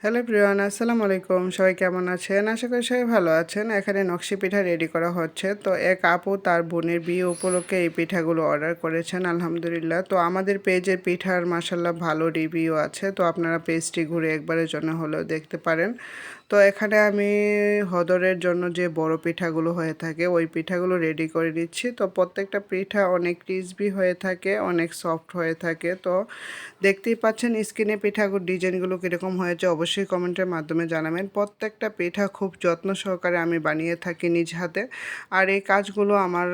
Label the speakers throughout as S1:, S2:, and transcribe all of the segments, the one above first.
S1: Hello everyone, আসসালামু আলাইকুম। সবাই কেমন আছেন? আশা করি সবাই ভালো আছেন। এখানে নকশি পিঠা রেডি করা হচ্ছে। তো এক আপু তার বোনের বিয়ে উপলক্ষে এই পিঠাগুলো অর্ডার করেছেন, আলহামদুলিল্লাহ। তো আমাদের পেজের পিঠার মাশাআল্লাহ ভালো রিভিউ আছে। তো আপনারা পেজটি ঘুরে একবারের জন্য হলেও দেখতে পারেন। তো এখানে আমি হদরের জন্য যে বড় পিঠাগুলো হয়ে থাকে ওই পিঠাগুলো রেডি করে নিচ্ছি। তো প্রত্যেকটা পিঠা অনেক ক্রিসপি হয়ে থাকে, অনেক সফট হয়ে থাকে। তো দেখতেই পাচ্ছেন স্ক্রিনে পিঠাগুলো ডিজাইনগুলো কীরকম হয়েছে অবশ্যই কমেন্টের মাধ্যমে জানাবেন। প্রত্যেকটা পিঠা খুব যত্ন সহকারে আমি বানিয়ে থাকি নিজ হাতে। আর এই কাজগুলো আমার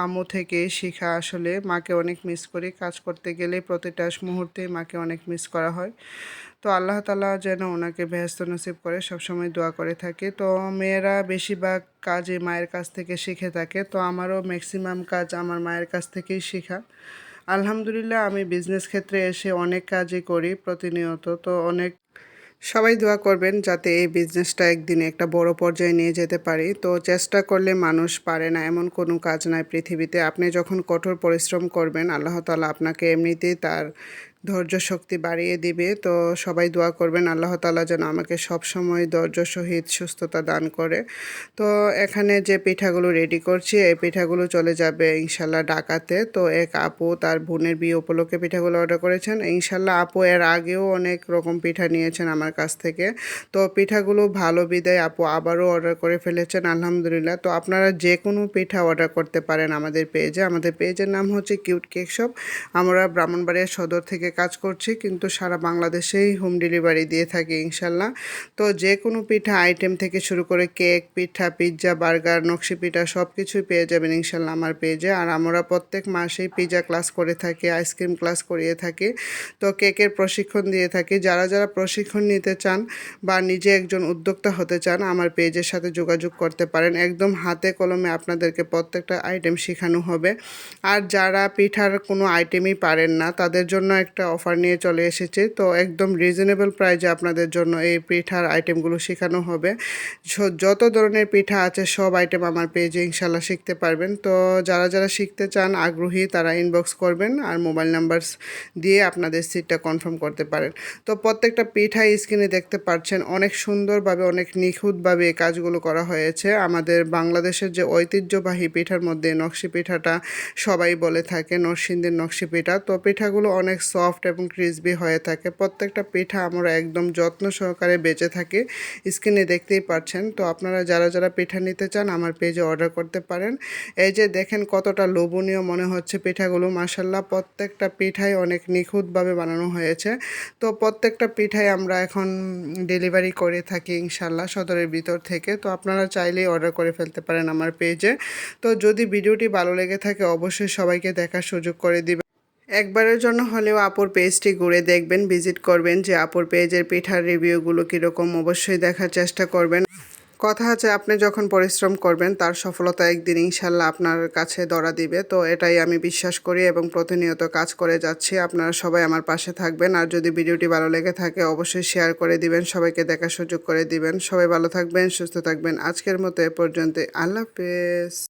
S1: আম্মু থেকে শেখা। আসলে মাকে অনেক মিস করি, কাজ করতে গেলে প্রতিটা মুহূর্তেই মাকে অনেক মিস করা হয়। তো আল্লাহ তাআলা যেন ওনাকে বেহেশত নসিব করে সবসময় দোয়া করে থাকি। তো মেয়েরা বেশিরভাগ কাজই মায়ের কাছ থেকে শিখে থাকে। তো আমারও ম্যাক্সিমাম কাজ আমার মায়ের কাছ থেকেই শেখা। আলহামদুলিল্লাহ আমি বিজনেস ক্ষেত্রে এসে অনেক কাজই করি প্রতিনিয়ত। তো অনেক সবাই দোয়া করবেন যাতে এই বিজনেসটা একদিনে একটা বড় পর্যায়ে নিয়ে যেতে পারি। তো চেষ্টা করলে মানুষ পারে না এমন কোনো কাজ নাই পৃথিবীতে। আপনি যখন কঠোর পরিশ্রম করবেন আল্লাহ তাআলা আপনাকে এমনিতেই তার ধৈর্য শক্তি বাড়িয়ে দিবে। তো সবাই দোয়া করবেন আল্লাহ তাআলা যেন আমাকে সবসময় ধৈর্য সহিত সুস্থতা দান করে। তো এখানে যে পিঠাগুলো রেডি করছি এই পিঠাগুলো চলে যাবে ইনশাল্লাহ ঢাকাতে। তো এক আপু তার বোনের বিয়ে উপলক্ষে পিঠাগুলো অর্ডার করেছেন। ইনশাল্লাহ আপু এর আগেও অনেক রকম পিঠা নিয়েছেন আমার কাছ থেকে। তো পিঠাগুলো ভালো বিদায় আপু আবারও অর্ডার করে ফেলেছেন, আলহামদুলিল্লাহ। তো আপনারা যে কোনো পিঠা অর্ডার করতে পারেন আমাদের পেজে। আমাদের পেজের নাম হচ্ছে কিউট কেক শপ। আমরা ব্রাহ্মণবাড়িয়া সদর থেকে কাজ করছি, কিন্তু সারা বাংলাদেশেই হোম ডেলিভারি দিয়ে থাকি ইনশাল্লাহ। তো যে কোনো পিঠা আইটেম থেকে শুরু করে কেক, পিঠা, পিৎজা, বার্গার, নকশি পিঠা সব কিছুই পেয়ে যাবেন ইনশাল্লাহ আমার পেজে। আর আমরা প্রত্যেক মাসেই পিৎজা ক্লাস করে থাকি, আইসক্রিম ক্লাস করিয়ে থাকি। তো কেকের প্রশিক্ষণ দিয়ে থাকি। যারা যারা প্রশিক্ষণ নিতে চান বা নিজে একজন উদ্যোক্তা হতে চান আমার পেজের সাথে যোগাযোগ করতে পারেন। একদম হাতে কলমে আপনাদেরকে প্রত্যেকটা আইটেম শেখানো হবে। আর যারা পিঠার কোনো আইটেমই পারেন না তাদের জন্য একটা অফার নিয়ে চলে এসেছে। তো একদম রিজনেবল প্রাইজে আপনাদের জন্য এই পিঠার আইটেমগুলো শেখানো হবে। যত ধরনের পিঠা আছে সব আইটেম আমার পেজে ইনশাল্লাহ শিখতে পারবেন। তো যারা যারা শিখতে চান আগ্রহী তারা ইনবক্স করবেন আর মোবাইল নাম্বার দিয়ে আপনাদের সিটটা কনফার্ম করতে পারেন। তো প্রত্যেকটা পিঠাই স্ক্রিনে দেখতে পাচ্ছেন অনেক সুন্দরভাবে, অনেক নিখুঁতভাবে এই কাজগুলো করা হয়েছে। আমাদের বাংলাদেশের যে ঐতিহ্যবাহী পিঠার মধ্যে নকশি পিঠাটা সবাই বলে থাকে, নরসিংদীর নকশি পিঠা। তো পিঠাগুলো অনেক সফট এবং ক্রিসপি হয়ে থাকে। প্রত্যেকটা পিঠা আমরা একদম যত্ন সহকারে বেঁচে থাকি, স্ক্রিনে দেখতেই পাচ্ছেন। তো আপনারা যারা যারা পিঠা নিতে চান আমার পেজে অর্ডার করতে পারেন। এই যে দেখেন কতটা লোভনীয় মনে হচ্ছে পিঠাগুলো, মাশাল্লাহ প্রত্যেকটা পিঠাই অনেক নিখুঁতভাবে বানানো হয়েছে। তো প্রত্যেকটা পিঠাই আমরা এখন ডেলিভারি করে থাকি ইনশাল্লাহ সদরের ভিতর থেকে। তো আপনারা চাইলেই অর্ডার করে ফেলতে পারেন আমার পেজে। তো যদি ভিডিওটি ভালো লেগে থাকে অবশ্যই সবাইকে দেখার সুযোগ করে দিবেন। একবারের জন্য হলেও আপুর পেজটি ঘুরে দেখবেন, ভিজিট করবেন যে আপুর পেজের পিঠার রিভিউগুলো কীরকম অবশ্যই দেখার চেষ্টা করবেন। কথা আছে আপনি যখন পরিশ্রম করবেন তার সফলতা একদিন ইনশাল্লাহ আপনার কাছে ধরা দিবে। তো এটাই আমি বিশ্বাস করি এবং প্রতিনিয়ত কাজ করে যাচ্ছি। আপনারা সবাই আমার পাশে থাকবেন। আর যদি ভিডিওটি ভালো লেগে থাকে অবশ্যই শেয়ার করে দিবেন, সবাইকে দেখার সুযোগ করে দিবেন। সবাই ভালো থাকবেন, সুস্থ থাকবেন। আজকের মতো এ পর্যন্ত, আল্লাহ হাফেজ।